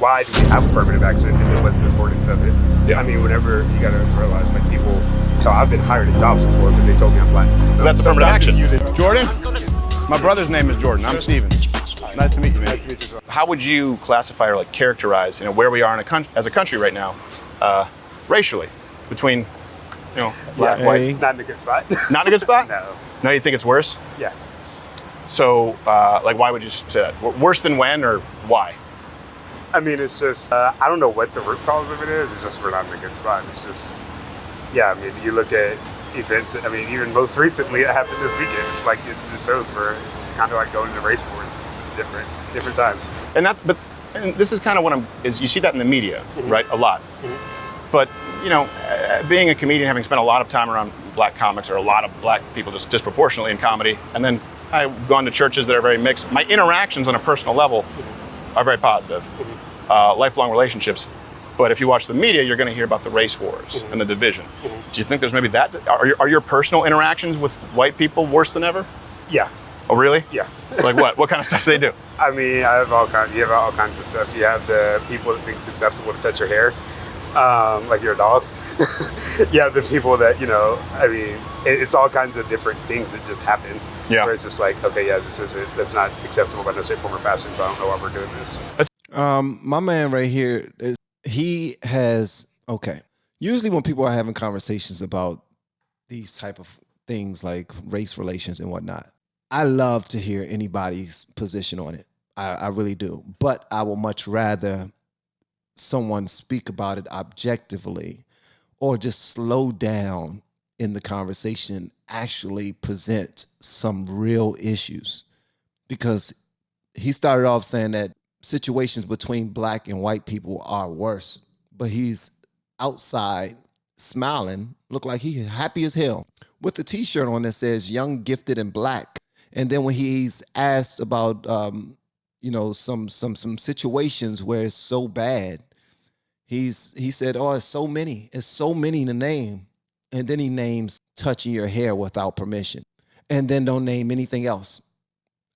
why do we have affirmative action, and then what's the importance of it? Yeah. I mean, whenever you got to realize, like, people, I've been hired at jobs before because they told me I'm black. That's affirmative action. Jordan? My brother's name is Jordan. I'm Steven. Nice to meet you, man. Nice to meet you. How would you classify or like characterize, where we are as a country right now, racially, between, black, white? Not in a good spot. Not in a good spot? No. No, you think it's worse? Yeah. So, why would you say that? Worse than when, or why? I mean, it's just, I don't know what the root cause of it is. It's just we're not in a good spot. It's just, I mean, you look at events, I mean, even most recently it happened this weekend. It's like, it just shows where it's kind of like going to race wars. It's just different times. And this is kind of what you see that in the media, right? A lot. But, being a comedian, having spent a lot of time around black comics, or a lot of black people just disproportionately in comedy, and then I've gone to churches that are very mixed. My interactions on a personal level are very positive, lifelong relationships. But if you watch the media, you're going to hear about the race wars and the division. Do you think there's maybe that? Are your personal interactions with white people worse than ever? Yeah. Oh, really? Yeah. Like what? What kind of stuff do they do? I mean, you have all kinds of stuff. You have the people that think it's acceptable to touch your hair, like you're a dog. You have the people that, I mean, it's all kinds of different things that just happen. Yeah. Where it's just like, okay, that's not acceptable by no shape, form, or fashion, so I don't know why we're doing this. My man right here, usually when people are having conversations about these type of things like race relations and whatnot, I love to hear anybody's position on it. I really do. But I will much rather someone speak about it objectively, or just slow down in the conversation, actually present some real issues. Because he started off saying that situations between black and white people are worse, but he's outside smiling, look like he's happy as hell, with the t-shirt on that says young, gifted, and black. And then when he's asked about some situations where it's so bad, he said, oh, it's so many to name. And then he names touching your hair without permission, and then don't name anything else.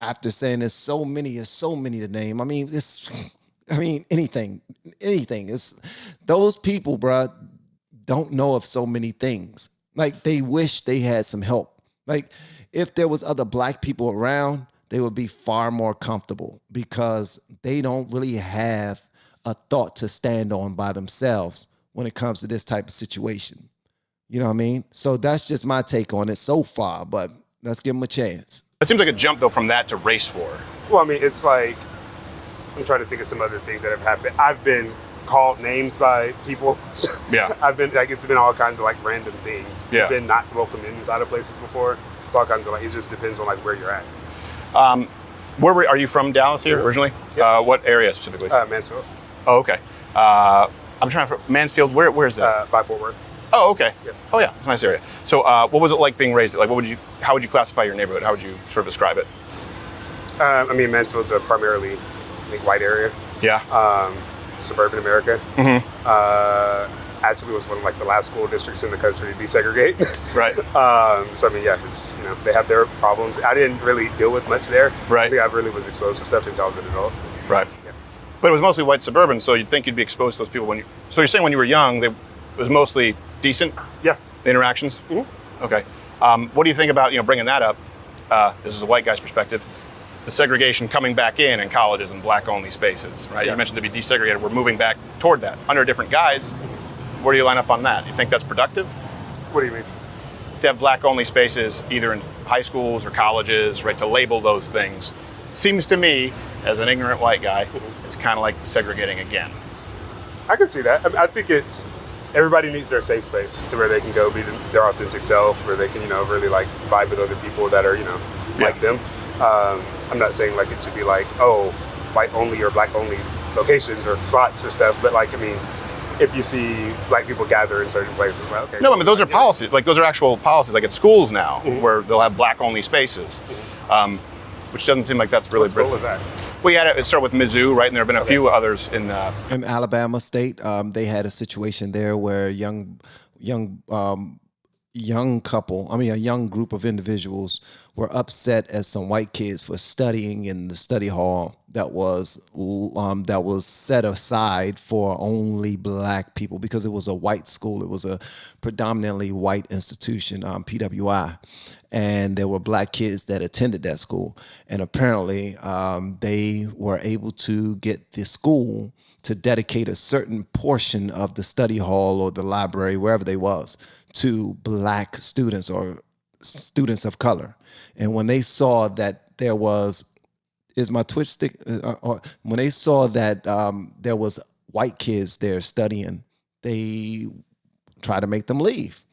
After saying it's so many to name. I mean, anything. It's those people, bruh, don't know of so many things. Like, they wish they had some help. Like, if there was other black people around, they would be far more comfortable, because they don't really have a thought to stand on by themselves when it comes to this type of situation. You know what I mean? So that's just my take on it so far, but let's give them a chance. It seems like a jump, though, from that to race war. Well, I mean, it's like, I'm trying to think of some other things that have happened. I've been called names by people. Yeah. It's been all kinds of like random things. Yeah. I've been not welcome inside of places before. It's all kinds of it just depends on like where you're at. Are you from Dallas here originally? Yeah. What area specifically? Mansfield. Oh, okay. I'm trying to, Mansfield, where is that? By Fort Worth. Oh, okay. Yeah. Oh, yeah, it's a nice area. So what was it like being raised? Like, how would you classify your neighborhood? How would you sort of describe it? I mean, Mansfield's a primarily, I think, white area. Yeah. Suburban America. Actually was one of like the last school districts in the country to desegregate. Right. So I mean, yeah, it's, they have their problems. I didn't really deal with much there. Right. I think I really was exposed to stuff until I was an adult. Right. Yeah. But it was mostly white suburban, so you'd think you'd be exposed to those people so you're saying when you were young, it was mostly decent? Yeah. Interactions? Okay. What do you think about, bringing that up? This is a white guy's perspective. The segregation coming back in colleges and black-only spaces, right? Yeah. You mentioned to be desegregated. We're moving back toward that under different guise. Where do you line up on that? You think that's productive? What do you mean? To have black-only spaces either in high schools or colleges, right, to label those things. Seems to me, as an ignorant white guy, it's kind of like segregating again. I can see that. I think it's, everybody needs their safe space to where they can go be their authentic self, where they can, really like vibe with other people that are, like them. I'm not saying like it should be like, oh, white only or black only locations or spots or stuff, but like, I mean, if you see black people gather in certain places, like, okay. No, I mean, those are policies. Like, those are actual policies, like at schools now, where they'll have black-only spaces, which doesn't seem like that's really... What school was that? We had it start with Mizzou, right? And there have been a few others in Alabama State. They had a situation there where young a young group of individuals were upset at some white kids for studying in the study hall that was set aside for only black people because it was a white school. It was a predominantly white institution, PWI, and there were black kids that attended that school. And apparently, they were able to get the school to dedicate a certain portion of the study hall or the library, wherever they was, to black students or students of color. And when they saw that there was, is my Twitch stick? When they saw that there was white kids there studying, they tried to make them leave.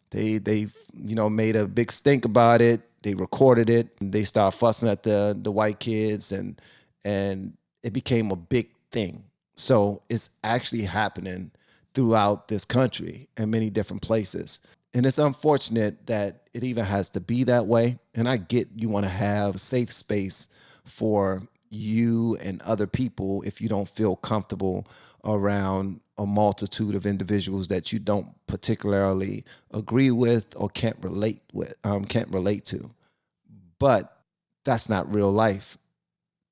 They made a big stink about it. They recorded it. They started fussing at the white kids, and it became a big thing. So it's actually happening throughout this country in many different places. And it's unfortunate that it even has to be that way. And I get you want to have a safe space for you and other people if you don't feel comfortable around a multitude of individuals that you don't particularly agree with or can't relate to. But that's not real life.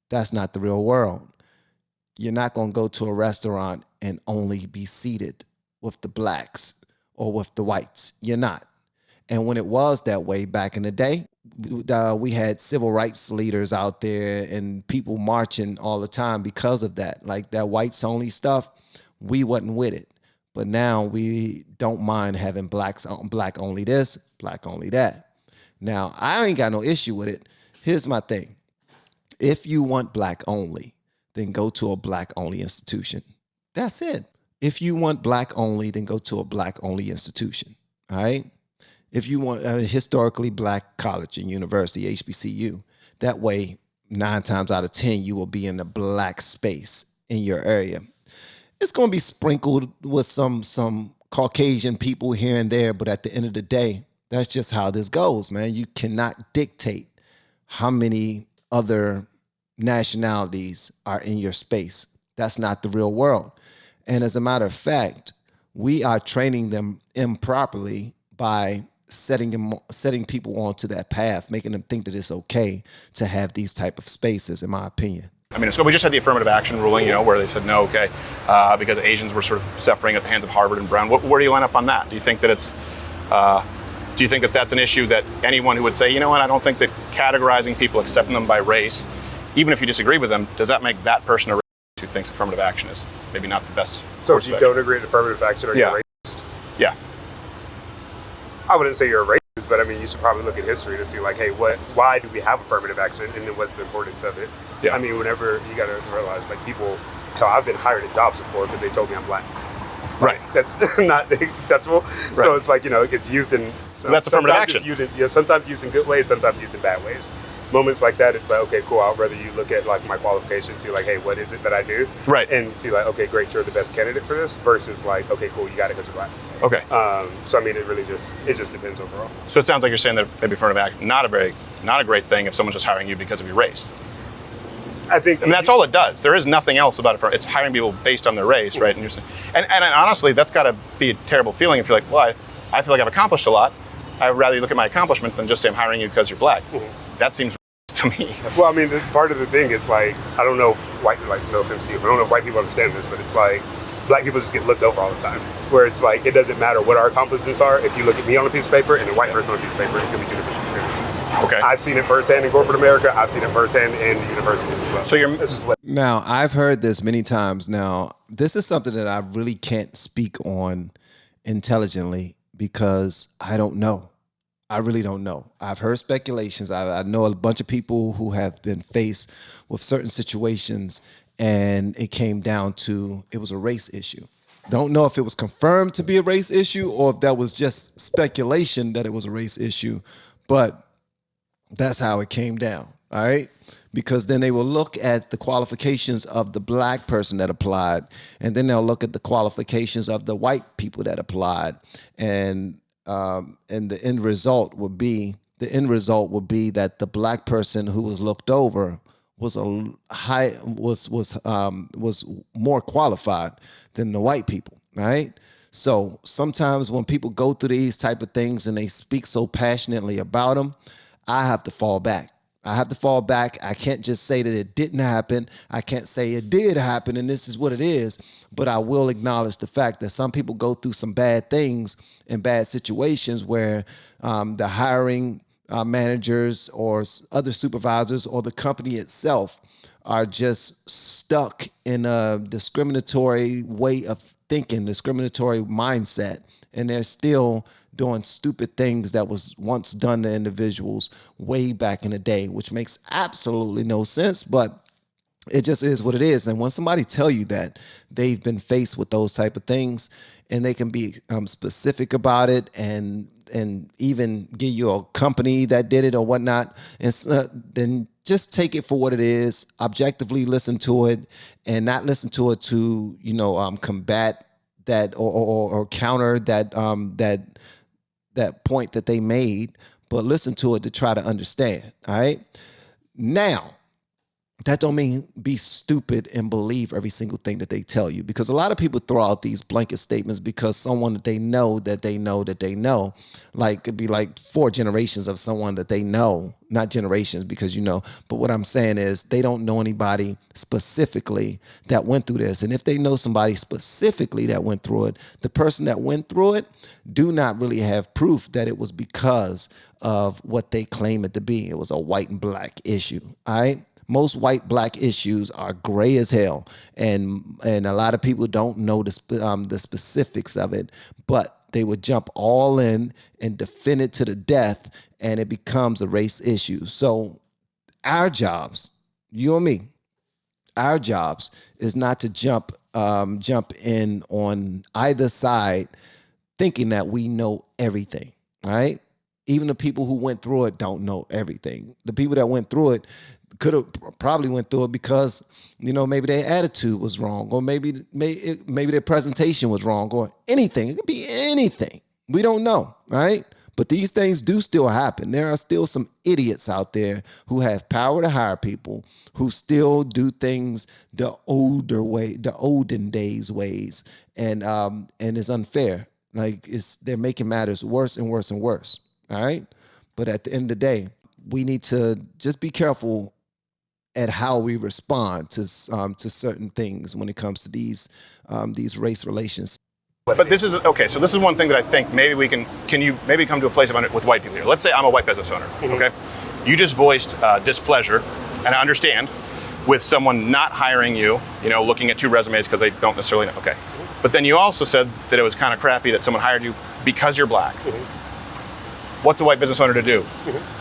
That's not the real world. You're not going to go to a restaurant and only be seated with the blacks or with the whites. You're not. And when it was that way back in the day, we had civil rights leaders out there and people marching all the time because of that. Like that whites only stuff, we wasn't with it. But now we don't mind having black only this, black only that. Now, I ain't got no issue with it. Here's my thing. If you want black only, then go to a black only institution. That's it. If you want black only, then go to a black only institution. All right. If you want a historically black college and university, HBCU, that way 9 times out of 10, you will be in the black space in your area. It's going to be sprinkled with some Caucasian people here and there, but at the end of the day, that's just how this goes, man. You cannot dictate how many other nationalities are in your space. That's not the real world. And as a matter of fact, we are training them improperly by setting people onto that path, making them think that it's okay to have these type of spaces, in my opinion. I mean, so we just had the affirmative action ruling, where they said no, okay, because Asians were sort of suffering at the hands of Harvard and Brown. Where do you line up on that? Do you think that that's an issue that anyone who would say, you know what, I don't think that categorizing people, accepting them by race, even if you disagree with them, does that make that person a racist who thinks affirmative action is maybe not the best? So if you don't agree with affirmative action, are you a racist? Yeah. I wouldn't say you're a racist, but I mean, you should probably look at history to see, like, hey, why do we have affirmative action, and then what's the importance of it? Yeah. I mean, whenever you got to realize, like, I've been hired at jobs before because they told me I'm black. Right. That's not acceptable. Right. So it's like, it's used in... that's affirmative action. Sometimes used in good ways, sometimes used in bad ways. Moments like that, it's like, okay, cool, I'd rather you look at, like, my qualifications, see, like, hey, what is it that I do? Right. And see, like, okay, great, you're the best candidate for this, versus, like, okay, cool, you got it because you're black. Okay. So, I mean, it just depends overall. So it sounds like you're saying that maybe affirmative action, not a great thing if someone's just hiring you because of your race. I mean, that's all it does. There is nothing else about it. It's hiring people based on their race, right? And honestly, that's got to be a terrible feeling if you're like, well, I feel like I've accomplished a lot. I'd rather you look at my accomplishments than just say I'm hiring you because you're black. Mm-hmm. That seems to me. Well, I mean, part of the thing is, like, I don't know, no offense to you, but I don't know if white people understand this, but it's like, black people just get looked over all the time. Where it's like, it doesn't matter what our accomplishments are. If you look at me on a piece of paper and a white person on a piece of paper, it's going to be 2 different experiences. Okay. I've seen it firsthand in corporate America. I've seen it firsthand in universities as well. So Now, I've heard this many times. Now, this is something that I really can't speak on intelligently because I don't know. I really don't know. I've heard speculations. I know a bunch of people who have been faced with certain situations and it came down to it was a race issue. Don't know if it was confirmed to be a race issue or if that was just speculation that it was a race issue, but that's how it came down, all right? Because then they will look at the qualifications of the black person that applied, and then they'll look at the qualifications of the white people that applied, and the end result would be that the black person who was looked over was more qualified than the white people, right? So sometimes when people go through these type of things and they speak so passionately about them, I have to fall back. I can't just say that it didn't happen. I can't say it did happen and this is what it is. But I will acknowledge the fact that some people go through some bad things and bad situations where the hiring managers or other supervisors or the company itself are just stuck in a discriminatory way of thinking, discriminatory mindset, and they're still doing stupid things that was once done to individuals way back in the day, which makes absolutely no sense, but it just is what it is. And when somebody tell you that they've been faced with those type of things and they can be specific about it and even give you a company that did it or whatnot, and then just take it for what it is, objectively listen to it and not listen to it to, combat that or counter that that point that they made, but listen to it to try to understand. All right. Now, that don't mean be stupid and believe every single thing that they tell you, because a lot of people throw out these blanket statements because someone that they know that they know that they know, like it'd be like 4 generations of someone that they know, not generations because but what I'm saying is they don't know anybody specifically that went through this. And if they know somebody specifically that went through it, the person that went through it do not really have proof that it was because of what they claim it to be. It was a white and black issue. All right. Most white-black issues are gray as hell, and a lot of people don't know the specifics of it, but they would jump all in and defend it to the death, and it becomes a race issue. So our jobs, you and me, our jobs is not to jump in on either side thinking that we know everything, all right? Even the people who went through it don't know everything. The people that went through it could have probably went through it because, maybe their attitude was wrong, or maybe their presentation was wrong, or anything. It could be anything. We don't know, right? But these things do still happen. There are still some idiots out there who have power to hire people, who still do things the older way, the olden days ways, and it's unfair. Like they're making matters worse and worse and worse. All right. But at the end of the day, we need to just be careful at how we respond to certain things when it comes to these race relations. But this is okay. So this is one thing that I think maybe we can you maybe come to a place of it with white people here. Let's say I'm a white business owner. Mm-hmm. Okay, you just voiced displeasure, and I understand with someone not hiring you. Looking at 2 resumes because they don't necessarily know. Okay, but then you also said that it was kind of crappy that someone hired you because you're black. Mm-hmm. What's a white business owner to do? Mm-hmm.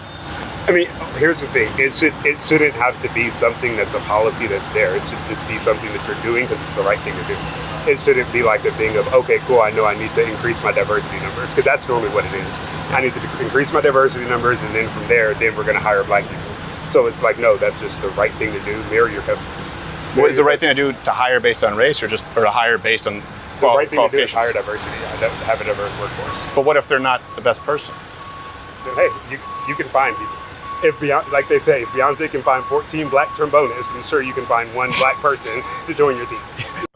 I mean, here's the thing. It shouldn't have to be something that's a policy that's there. It should just be something that you're doing because it's the right thing to do. It shouldn't be like a thing of, okay, cool, I know I need to increase my diversity numbers, because that's normally what it is. I need to increase my diversity numbers, and then from there, we're going to hire black people. So it's like, no, that's just the right thing to do. Mirror your customers. What is the right thing to do to hire based on race, or to hire based on qualifications? The right thing to do is hire diversity, have a diverse workforce. But what if they're not the best person? Then, hey, you can find people. If Beyonce, like they say, if Beyonce can find 14 black trombonists, I'm sure you can find 1 black person to join your team.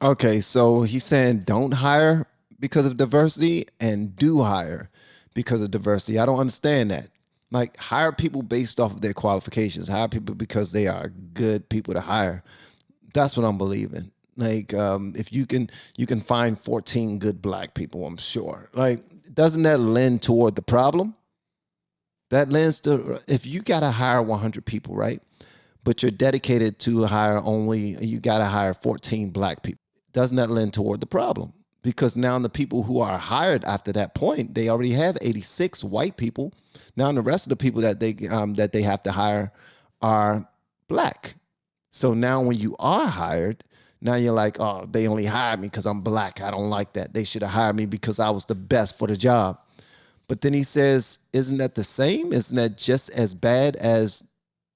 Okay, so he's saying don't hire because of diversity and do hire because of diversity. I don't understand that. Like, hire people based off of their qualifications. Hire people because they are good people to hire. That's what I'm believing. Like, if you can find 14 good black people, I'm sure. Like, doesn't that lend toward the problem? That lends to, if you got to hire 100 people, right? But you're dedicated to you got to hire 14 black people. Doesn't that lend toward the problem? Because now the people who are hired after that point, they already have 86 white people. Now the rest of the people that they have to hire are black. So now when you are hired, now you're like, oh, they only hired me because I'm black. I don't like that. They should have hired me because I was the best for the job. But then he says, isn't that the same? Isn't that just as bad as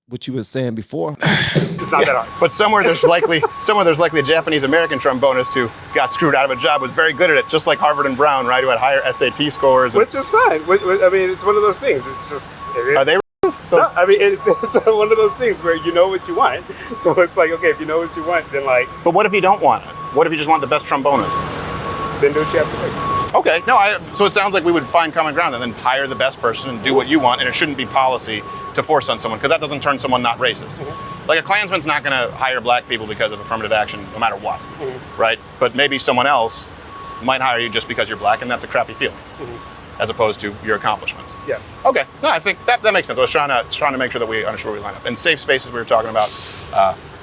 what you were saying before? It's not that hard. But somewhere there's likely a Japanese American trombonist who got screwed out of a job, was very good at it, just like Harvard and Brown, right? Who had higher SAT scores. Which is fine. I mean, it's one of those things. It's just. Are they? No, I mean, it's one of those things where you know what you want. So it's like, okay, if you know what you want, then like. But what if you don't want it? What if you just want the best trombonist? then do what you have to do. Okay, so it sounds like we would find common ground and then hire the best person and do what you want, and it shouldn't be policy to force on someone, because that doesn't turn someone not racist. Like a Klansman's not gonna hire black people because of affirmative action, no matter what, right? But maybe someone else might hire you just because you're black, and that's a crappy feeling, as opposed to your accomplishments. Yeah. Okay, no, I think that makes sense. I was trying to make sure that we understood where we line up. And safe spaces we were talking about,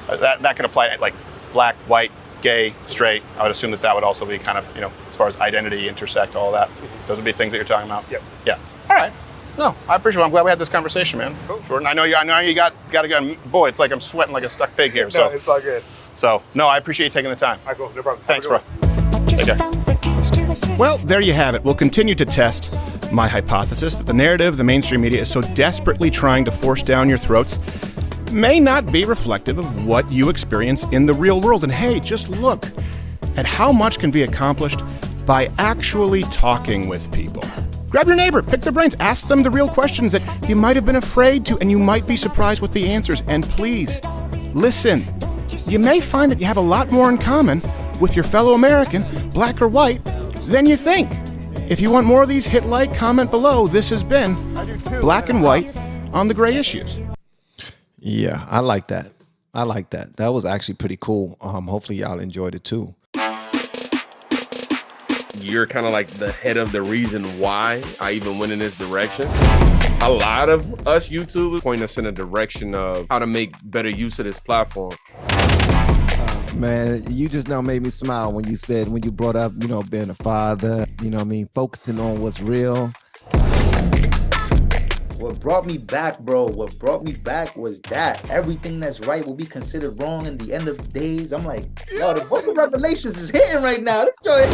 that could apply to like black, white, gay, straight. I would assume that would also be kind of, as far as identity, intersect, all that. Those would be things that you're talking about. Yep. Yeah. All right. No, I appreciate it. I'm glad we had this conversation, man. Cool. Jordan, I know you got to go. Boy, it's like I'm sweating like a stuck pig here. No, it's all good. So, no, I appreciate you taking the time. All right, cool. No problem. Thanks, bro. Take care. Well, there you have it. We'll continue to test my hypothesis that the narrative the mainstream media is so desperately trying to force down your throats may not be reflective of what you experience in the real world. And hey, just look at how much can be accomplished by actually talking with people. Grab your neighbor, pick their brains, ask them the real questions that you might have been afraid to, and you might be surprised with the answers. And please, listen. You may find that you have a lot more in common with your fellow American, black or white, than you think. If you want more of these, hit like, comment below. This has been Black and White on the Gray Issues. Yeah, I like that. That was actually pretty cool. Hopefully y'all enjoyed it too. You're kind of like the head of the reason why I even went in this direction. A lot of us YouTubers point us in a direction of how to make better use of this platform. Man, you just now made me smile when you brought up, being a father, focusing on what's real. What brought me back, bro, was that everything that's right will be considered wrong in the end of days. I'm like, yo, the book of Revelations is hitting right now. This joint.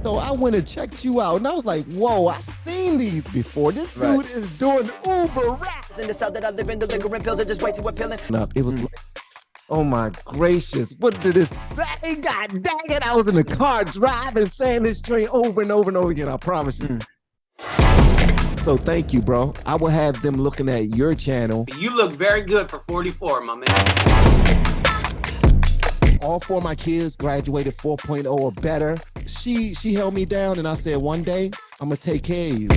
So I went and checked you out, and I was like, whoa, I've seen these before. This dude is doing Uber rap. In the south that I live in, the liquor and pills are just way too appealing. It was like, oh my gracious, what did it say? God dang it, I was in the car driving, saying this train over and over and over again, I promise you. So thank you, bro. I will have them looking at your channel. You look very good for 44, my man. All four of my kids graduated 4.0 or better. She held me down, and I said, one day, I'm going to take care of you.